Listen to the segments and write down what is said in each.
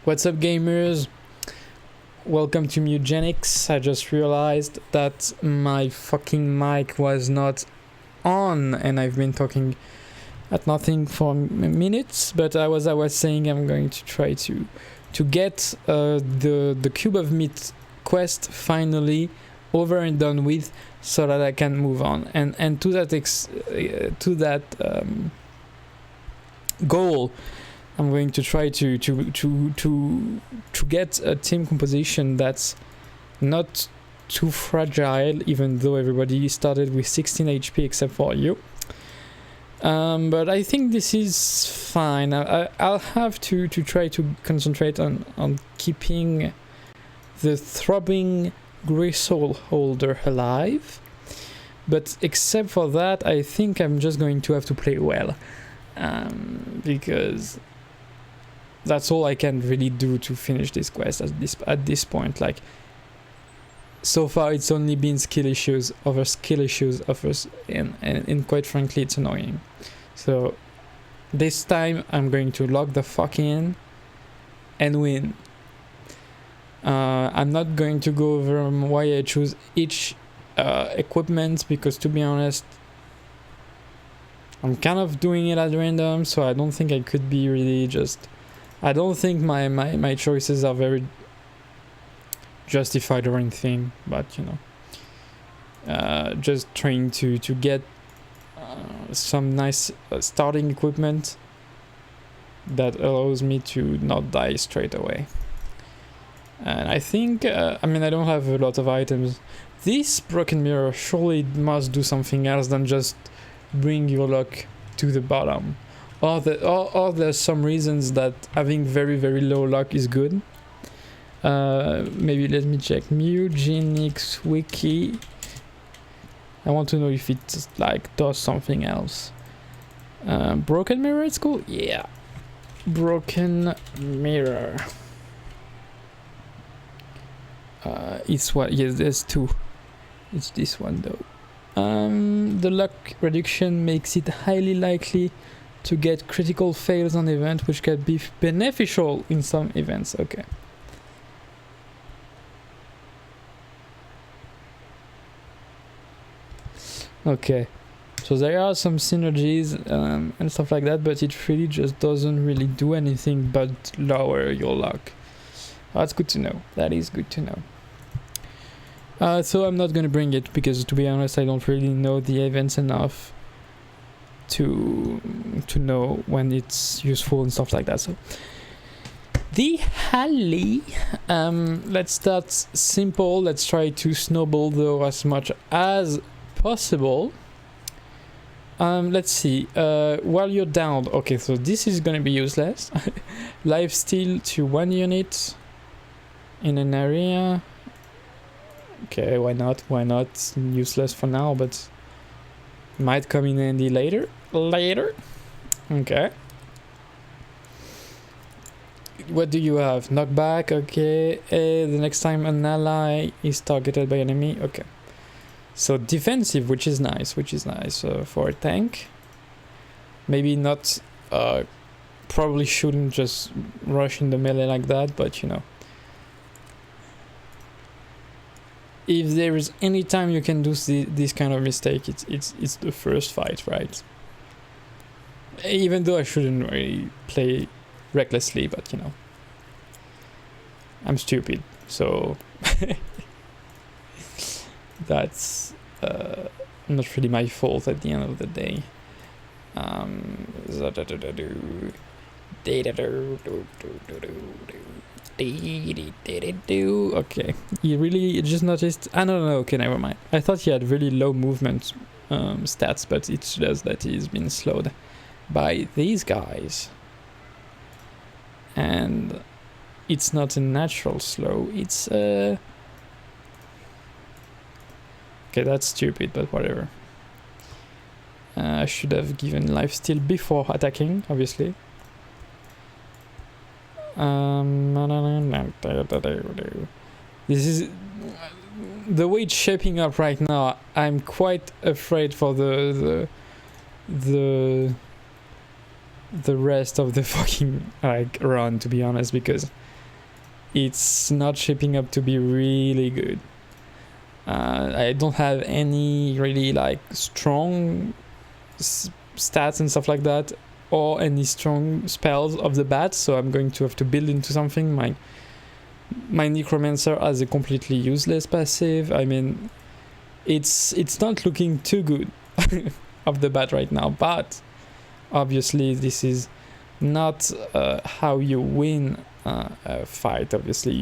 What's up, gamers? Welcome to Mewgenics. I just realized that my fucking mic was not on, and I've been talking at nothing for minutes. But as I was saying, I'm going to try to get the Cube of Meat quest finally over and done with, so that I can move on. And to that goal, I'm going to try to get a team composition that's not too fragile, even though everybody started with 16 HP except for you. But I think this is fine. I'll have to try to concentrate on keeping the throbbing gristle holder alive. But except for that, I think I'm just going to have to play well. Because that's all I can really do to finish this quest at this point. Like, so far it's only been skill issues, and quite frankly it's annoying. So this time I'm going to lock the fuck in and win. I'm not going to go over why I choose each equipment, because to be honest, I'm kind of doing it at random, so I don't think I could be really just... I don't think my choices are very justified or anything, but you know, just trying to get some nice starting equipment that allows me to not die straight away. And I think, I mean, I don't have a lot of items. This broken mirror surely must do something else than just bring your luck to the bottom. Or there's some reasons that having very, very low luck is good. Maybe let me check. Mewgenics wiki. I want to know if it like does something else. Broken mirror, it's cool. Yeah. Broken mirror. It's what? Yes, there's two. It's this one though. The luck reduction makes it highly likely to get critical fails on event, which can be beneficial in some events. Okay. Okay. So there are some synergies and stuff like that, but it really just doesn't really do anything but lower your luck. That's good to know. That is good to know. So I'm not gonna bring it because, to be honest, I don't really know the events enough to know when it's useful and stuff like that. So the Halley, let's start simple. Let's try to snowball though as much as possible. Let's see, while you're down, okay, so this is gonna be useless. Life steal to 1 unit in an area. Okay, why not? Useless for now, but might come in handy later. Okay. What do you have? Knockback, okay. The next time an ally is targeted by enemy, okay. So defensive, which is nice for a tank. Maybe not, probably shouldn't just rush in the melee like that, but you know. If there is any time you can do this kind of mistake, it's the first fight, right? Even though I shouldn't really play recklessly, but you know, I'm stupid, so that's not really my fault at the end of the day. Okay, you really just noticed? I don't know. Okay, never mind. I thought he had really low movement stats, but it's just that he's been slowed by these guys, and it's not a natural slow. It's okay, that's stupid, but whatever. I should have given lifesteal before attacking, obviously. This is the way it's shaping up right now. I'm quite afraid for the rest of the fucking like run, to be honest, because it's not shaping up to be really good. I don't have any really like strong stats and stuff like that, or any strong spells of the bat, so I'm going to have to build into something. My Necromancer has a completely useless passive. I mean, it's not looking too good of the bat right now, but obviously this is not how you win a fight. Obviously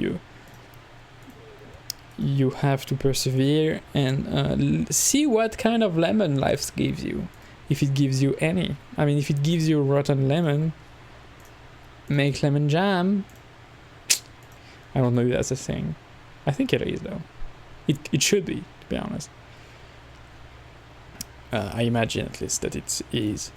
you have to persevere and see what kind of lemon life gives you, if it gives you any. I mean, if it gives you rotten lemon, make lemon jam. I don't know if that's a thing. I think it is though. It should be, to be honest. I imagine at least that it is.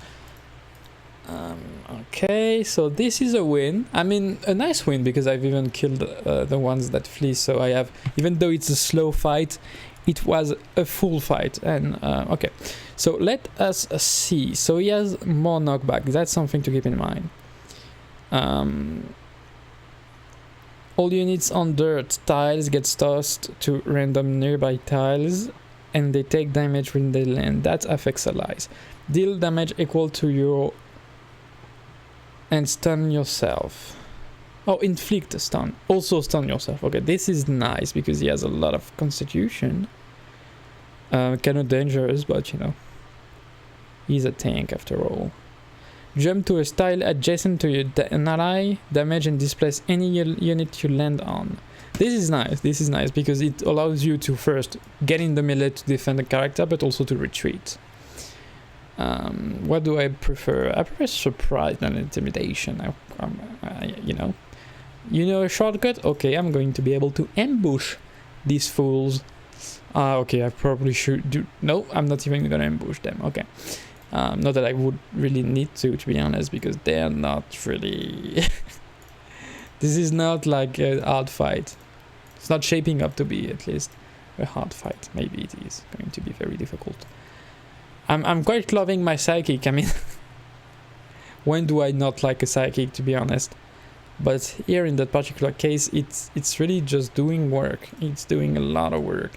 Okay, so this is a win. I mean, a nice win, because I've even killed the ones that flee. So I have, even though it's a slow fight, it was a full fight. And okay, so let us see. So he has more knockback. That's something to keep in mind. All units on dirt tiles get tossed to random nearby tiles, and they take damage when they land. That affects allies. Deal damage equal to your and stun yourself. Oh, inflict a stun. Also stun yourself. Okay, this is nice because he has a lot of constitution. Kind of dangerous, but you know, he's a tank after all. Jump to a tile adjacent to an ally, damage and displace any unit you land on. This is nice. This is nice because it allows you to first get in the melee to defend the character, but also to retreat. What do I prefer? I prefer surprise than intimidation. You know a shortcut? Okay, I'm going to be able to ambush these fools. Okay, I probably should do. No, I'm not even gonna ambush them. Okay, not that I would really need to be honest, because they're not really. This is not like a hard fight. It's not shaping up to be, at least, a hard fight. Maybe it is going to be very difficult. I'm quite loving my psychic. I mean, when do I not like a psychic, to be honest? But here in that particular case, it's really just doing work. It's doing a lot of work.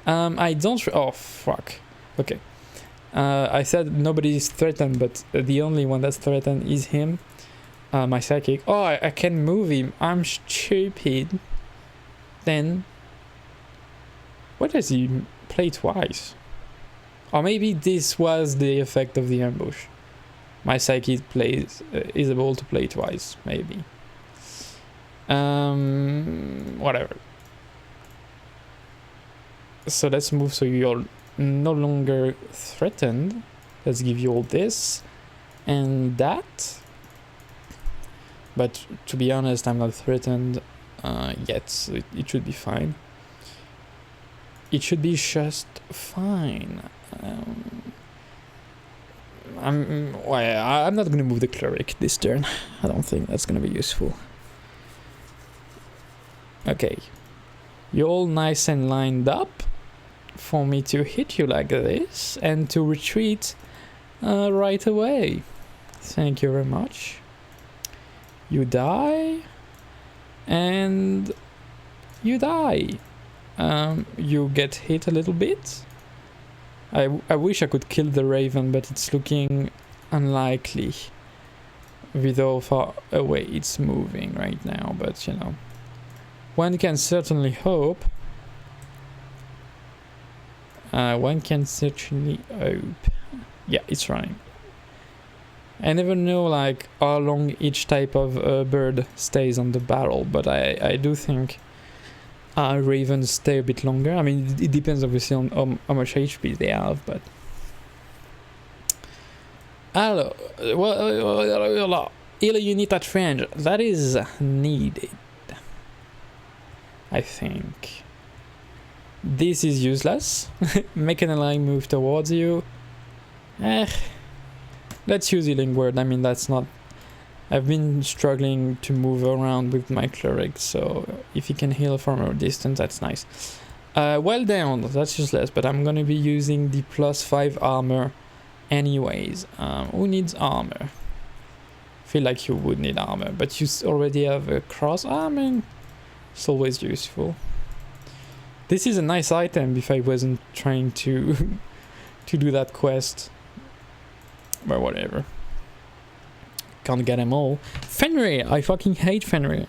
I don't. Oh fuck. Okay. I said nobody is threatened, but the only one that's threatened is him. My psychic. Oh, I can move him. I'm stupid. Then, what does he play twice? Or maybe this was the effect of the ambush. My psychic is able to play twice, maybe. Whatever. So let's move so you're no longer threatened. Let's give you all this and that. But to be honest, I'm not threatened yet, so it should be fine. It should be just fine. I'm not gonna move the cleric this turn. I don't think that's gonna be useful. Okay, you're all nice and lined up for me to hit you like this and to retreat right away. Thank you very much. You die and you die. You get hit a little bit. I wish I could kill the raven, but it's looking unlikely with how far away it's moving right now, but you know, one can certainly hope. One can certainly hope. Yeah, it's running. I never know like how long each type of bird stays on the barrel, but I do think ravens stay a bit longer. I mean, it depends obviously on how much HP they have, but hello, well, heal a unit at range. That is needed, I think. This is useless. Make an ally move towards you. Let's use healing word. I mean, that's not. I've been struggling to move around with my cleric, so if he can heal from a distance, that's nice. Well down, that's useless, but I'm gonna be using the +5 armor anyways. Who needs armor? I feel like you would need armor, but you already have a cross. I mean, It's always useful. This is a nice item if I wasn't trying to to do that quest. But whatever. Can't get them all. Fenrir! I fucking hate Fenrir.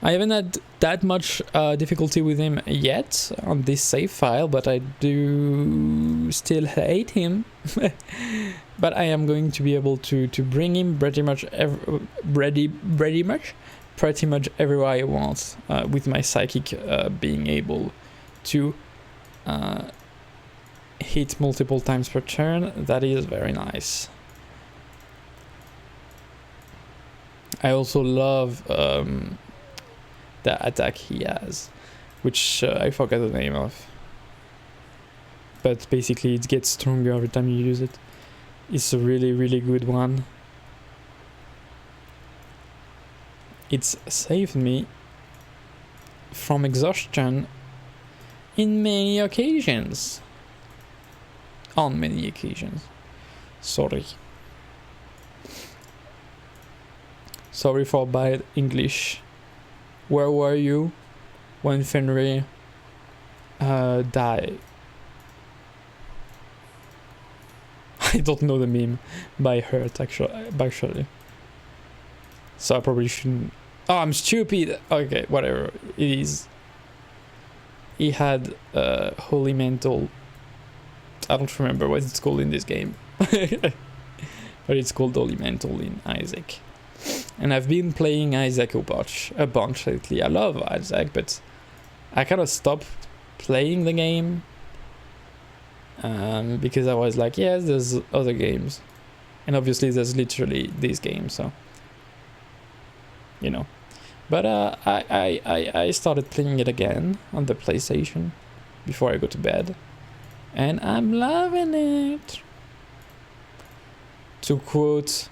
I haven't had that much difficulty with him yet on this save file, but I do still hate him. But I am going to be able to bring him pretty much pretty much everywhere I want, with my psychic being able to hit multiple times per turn. That is very nice. I also love the attack he has, which I forgot the name of, but basically it gets stronger every time you use it. It's a really good one. It's saved me from exhaustion in many occasions. On many occasions. Sorry for bad English. Where were you when Fenrir died? I don't know the meme by heart actually. So I probably shouldn't. Oh, I'm stupid. Okay, whatever. It is. He had holy mantle. I don't remember what it's called in this game. But it's called holy mantle in Isaac. And I've been playing Isaac a bunch lately. I love Isaac, but I kind of stopped playing the game. Because I was like, yes, there's other games. And obviously there's literally this game, so. You know. But I started playing it again on the PlayStation before I go to bed. And I'm loving it. To quote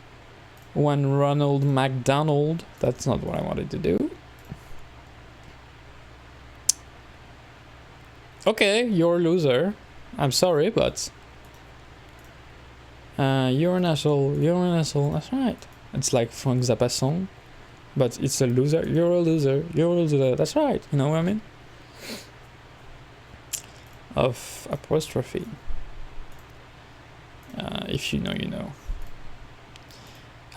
one Ronald McDonald, that's not what I wanted to do. Okay, you're a loser. I'm sorry, but you're an asshole. You're an asshole. That's right. It's like Frank Zappa song, but it's a loser. You're a loser. You're a loser. That's right. You know what I mean? Of apostrophe. If you know, you know.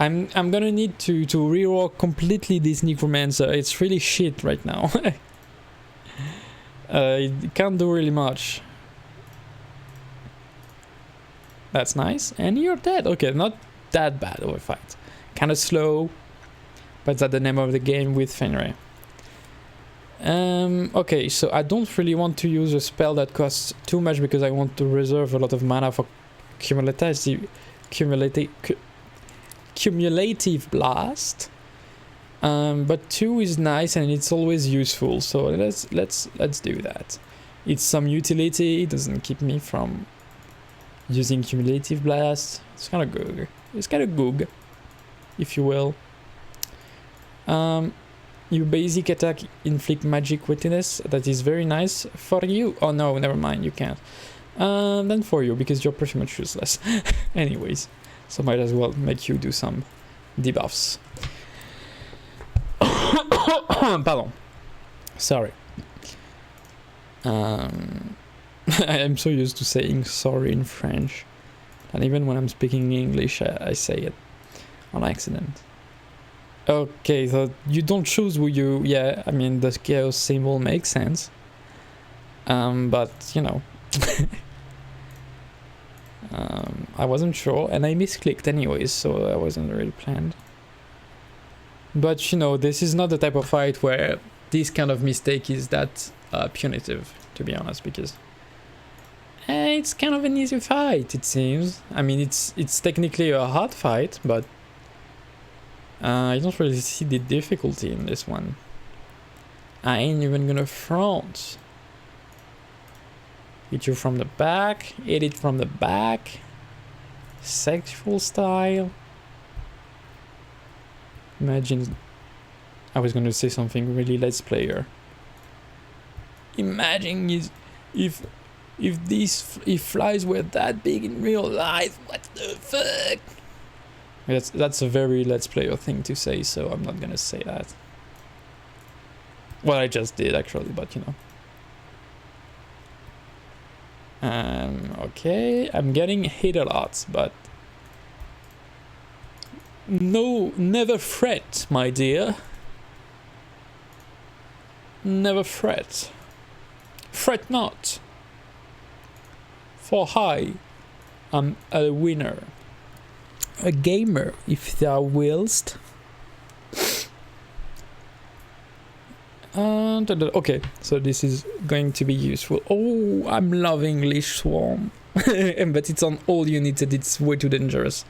I'm gonna need to rework completely this Necromancer. It's really shit right now. It can't do really much. That's nice. And you're dead. Okay, not that bad of a fight. Kind of slow, but that's the name of the game with Fenrir. Okay, so I don't really want to use a spell that costs too much because I want to reserve a lot of mana for cumulative blast. But 2 is nice and it's always useful, so let's do that. It's some utility. It doesn't keep me from using cumulative blast. It's kind of good. It's kind of good, if you will. Your basic attack inflict magic weakness. That is very nice for you. Oh no, never mind, you can't. Then for you, because you're pretty much useless. Anyways, so might as well make you do some debuffs. Pardon. Sorry. I am so used to saying sorry in French, and even when I'm speaking English, I say it on accident. Okay, so you don't choose who you... Yeah, I mean, the chaos symbol makes sense. But, you know... I wasn't sure, and I misclicked anyways, so I wasn't really planned. But, you know, this is not the type of fight where this kind of mistake is that punitive, to be honest, because... it's kind of an easy fight, it seems. I mean, it's technically a hard fight, but... I don't really see the difficulty in this one. I ain't even gonna front. Hit you from the back, hit it from the back. Sexual style. Imagine... I was gonna say something really Let's Player. Imagine if flies were that big in real life, what the fuck? That's a very Let's Player thing to say, so I'm not gonna say that. What I just did actually, but you know. Okay, I'm getting hit a lot, but no, never fret, my dear. Never fret. Fret not. For I am a winner. A gamer, if thou willst. Okay, so this is going to be useful. Oh, I'm loving Leash Swarm. But it's on all units and it's way too dangerous.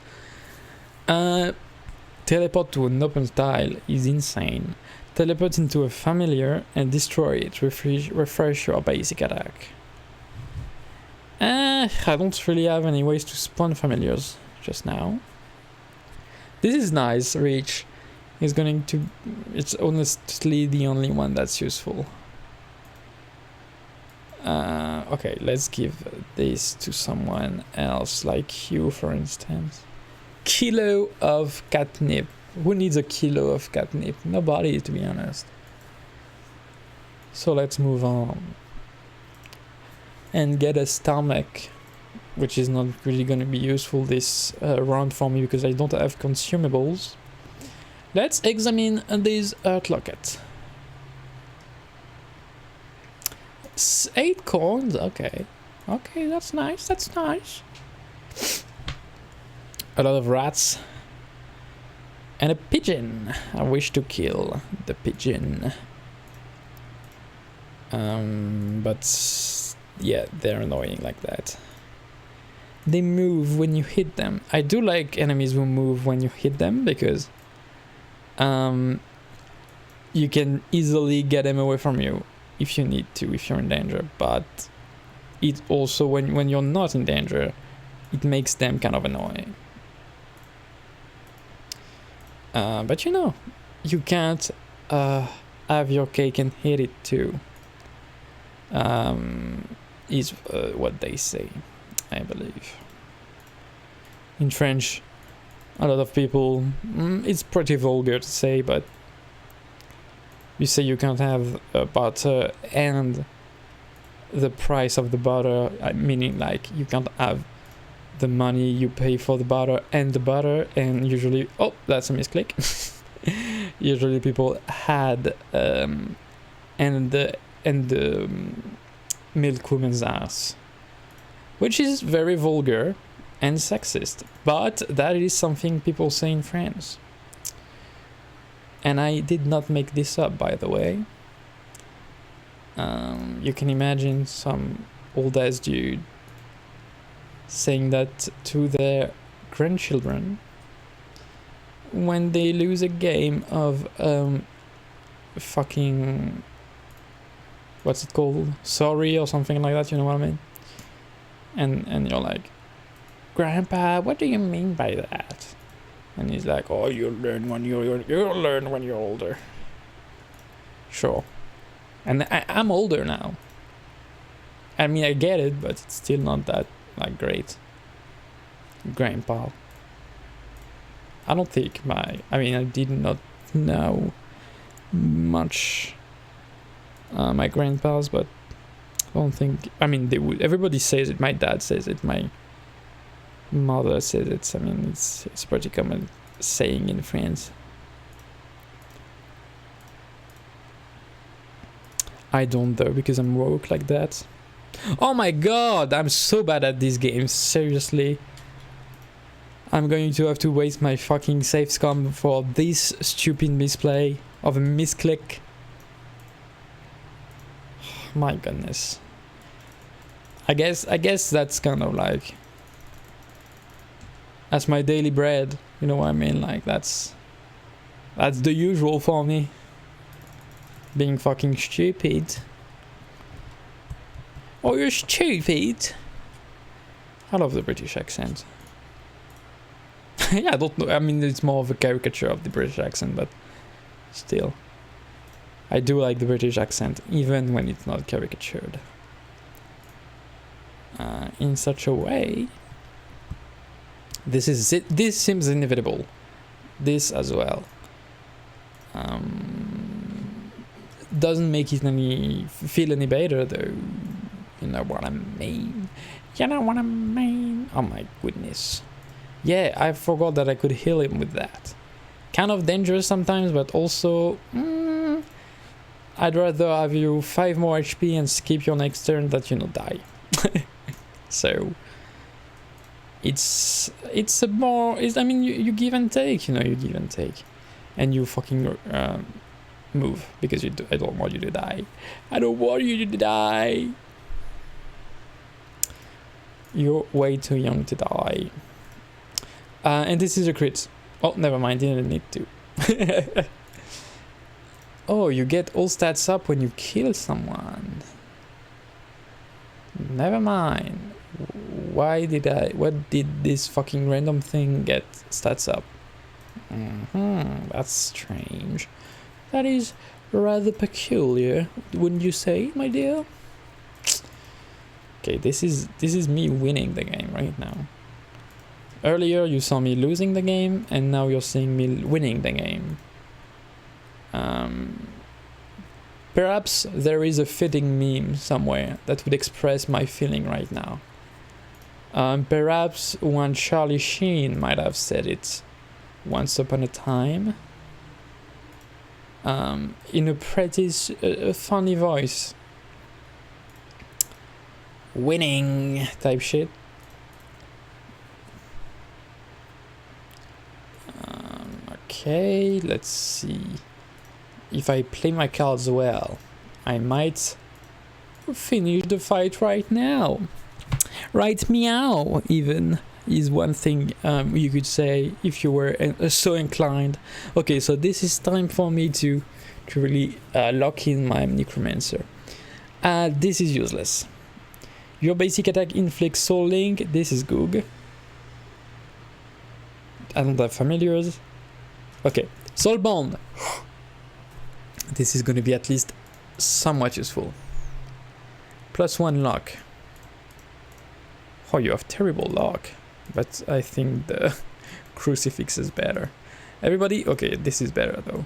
Teleport to an open tile is insane. Teleport into a familiar and destroy it. Refresh your basic attack. I don't really have any ways to spawn familiars just now. This is nice, Reach. Is going to... It's honestly the only one that's useful. Okay, let's give this to someone else, like you, for instance. Kilo of catnip. Who needs a kilo of catnip? Nobody, to be honest. So let's move on. And get a stomach, which is not really going to be useful this round for me because I don't have consumables. Let's examine this Earth Locket. 8 coins, okay. Okay, that's nice, that's nice. A lot of rats. And a pigeon. I wish to kill the pigeon. But yeah, they're annoying like that. They move when you hit them. I do like enemies who move when you hit them because you can easily get them away from you if you need to, if you're in danger. But it also, when you're not in danger, it makes them kind of annoying. But you know, you can't have your cake and eat it too. Is what they say, I believe. In French, a lot of people, it's pretty vulgar to say, but you say you can't have butter and the price of the butter, meaning like you can't have the money you pay for the butter and the butter, and usually, oh, that's a misclick. Usually people had and the milkwoman's ass, which is very vulgar and sexist, but that is something people say in France. And I did not make this up, by the way. You can imagine some old ass dude saying that to their grandchildren when they lose a game of fucking, what's it called, sorry or something like that, you know what I mean? And you're like, Grandpa, what do you mean by that? And he's like, oh, you'll learn when you're older. Sure. And I'm older now. I mean, I get it, but it's still not that like great. Grandpa. I don't think I did not know much my grandpas, but I don't think, I mean, they would. Everybody says it. My dad says it. My mother says it. I mean, it's pretty common saying in France. I don't though, because I'm woke like that. Oh my god, I'm so bad at these games, seriously. I'm going to have to waste my fucking save scum for this stupid misplay of a misclick. My goodness. I guess that's kind of like, that's my daily bread, you know what I mean? Like that's the usual for me. Being fucking stupid. Oh, you're stupid. I love the British accent. Yeah, I don't know. I mean, it's more of a caricature of the British accent, but still. I do like the British accent, even when it's not caricatured. In such a way. This is it. This seems inevitable. This as well. doesn't make it feel any better though. You know what I mean? You know what I mean? Oh my goodness. Yeah, I forgot that I could heal him with that. Kind of dangerous sometimes, but also I'd rather have you 5 more HP and skip your next turn than, you know, die. So it's a more, I mean, you give and take, you know, you give and take, and you fucking move because I don't want you to die. I don't want you to die. You're way too young to die. And this is a crit. Oh, never mind, didn't need to. Oh, you get all stats up when you kill someone. Never mind. What did this fucking random thing get stats up? That's strange. That is rather peculiar, wouldn't you say, my dear? Okay, this is me winning the game right now. Earlier you saw me losing the game, and now you're seeing me winning the game. Perhaps there is a fitting meme somewhere that would express my feeling right now. Perhaps one Charlie Sheen might have said it once upon a time, in a pretty funny voice. Winning type shit. Okay, let's see. If I play my cards well, I might finish the fight right now. Right meow, even, is one thing you could say if you were so inclined. Okay, so this is time for me to really lock in my Necromancer. This is useless. Your basic attack inflicts Soul Link. This is Goog. I don't have familiars. Okay, Soul Bond. This is going to be at least somewhat useful. +1 lock. Oh, you have terrible lock. But I think the Crucifix is better. Everybody? Okay, this is better though.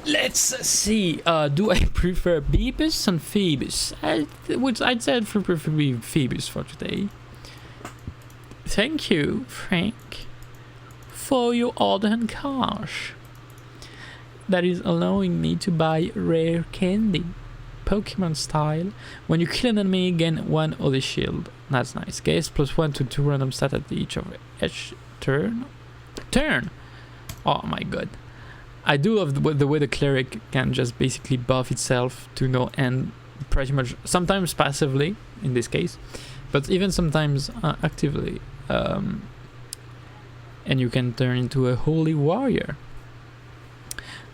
Let's see. Do I prefer Beebus and Phoebus? I'd say I'd prefer Phoebus for today. Thank you, Frank, for your order and cash. That is allowing me to buy rare candy, Pokemon style. When you kill an enemy, gain 1 Holy Shield. That's nice. Gaze +1 to 2 random stats at each turn. Oh my god. I do love the way the cleric can just basically buff itself to no end, pretty much, sometimes passively in this case, but even sometimes actively. And you can turn into a holy warrior.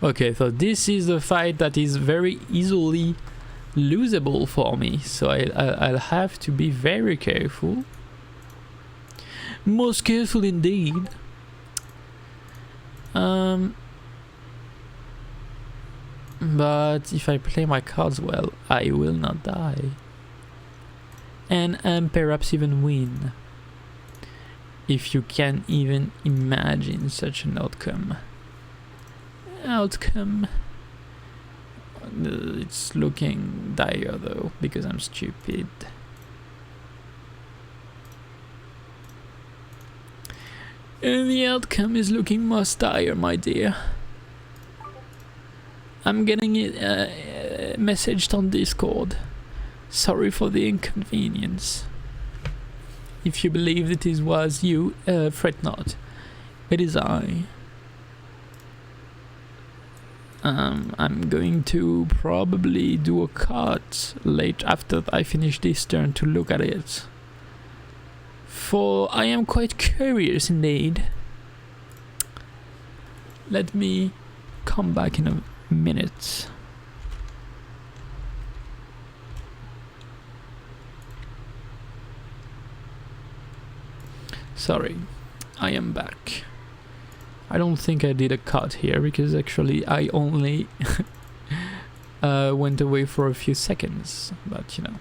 Okay, so this is a fight that is very easily losable for me, so I'll have to be very careful. Most careful indeed. But if I play my cards well, I will not die. And perhaps even win. If you can even imagine such an outcome. It's looking dire though, because I'm stupid. And the outcome is looking most dire, my dear. I'm getting it messaged on Discord. Sorry for the inconvenience. If you believe that it was you, fret not. It is I. I'm going to probably do a cut late after I finish this turn to look at it. For I am quite curious indeed. Let me come back in a minute. Sorry, I am back. I don't think I did a cut here because actually I only went away for a few seconds, but you know,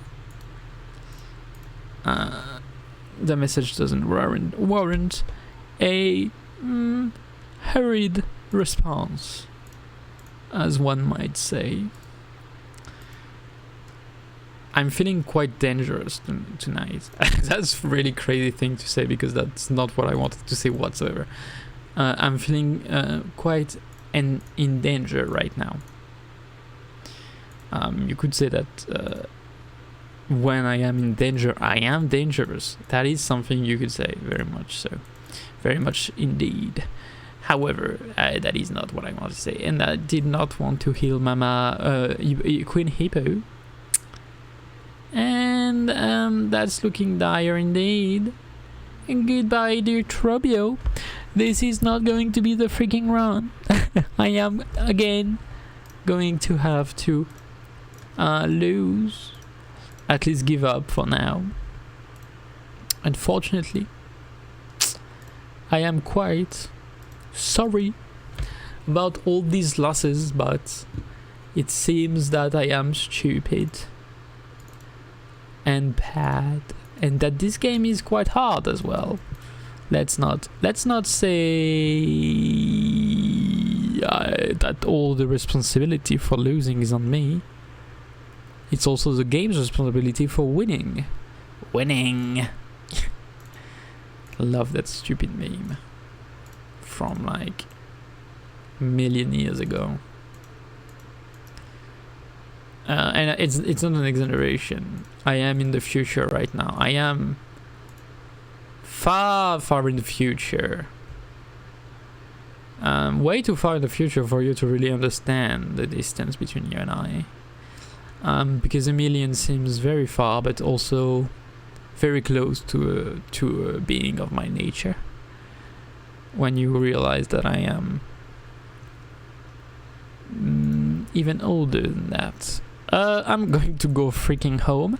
the message doesn't warrant a hurried response. as one might say. I'm feeling quite dangerous tonight. That's a really crazy thing to say because that's not what I wanted to say whatsoever. I'm feeling quite in danger right now. You could say that when I am in danger, I am dangerous. That is something you could say, very much so. Very much indeed. However, that is not what I want to say. And I did not want to heal Mama Queen Hippo. And that's looking dire indeed. And goodbye, dear Trobio. This is not going to be the freaking run. I am again going to have to lose. At least give up for now. Unfortunately, I am quite sorry about all these losses, but it seems that I am stupid and bad, and that this game is quite hard as well. Let's not say that all the responsibility for losing is on me. It's also the game's responsibility for winning. Love that stupid meme from like a million years ago. And it's not an exaggeration. I am in the future right now. I am far in the future. Way too far in the future for you to really understand the distance between you and I. Because a million seems very far, but also very close to a being of my nature. When you realize that I am even older than that. I'm going to go freaking home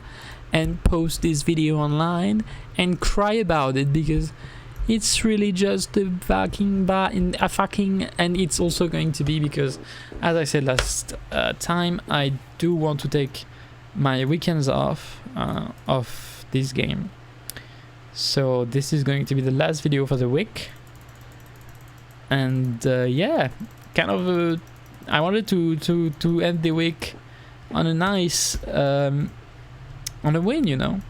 and post this video online and cry about it because it's really just a fucking and it's also going to be because, as I said last time, I do want to take my weekends off of this game. So this is going to be the last video for the week. And yeah, kind of I wanted to end the week on a nice on a win, you know,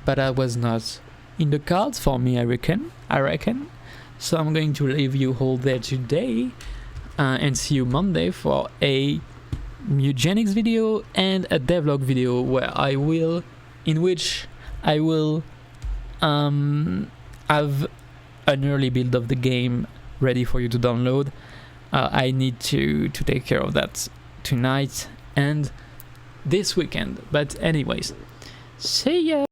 but that was not in the cards for me, I reckon. So I'm going to leave you all there today and see you Monday for a Mewgenics video and a devlog video in which I will have an early build of the game ready for you to download. I need to take care of that tonight and this weekend. But anyways, see ya!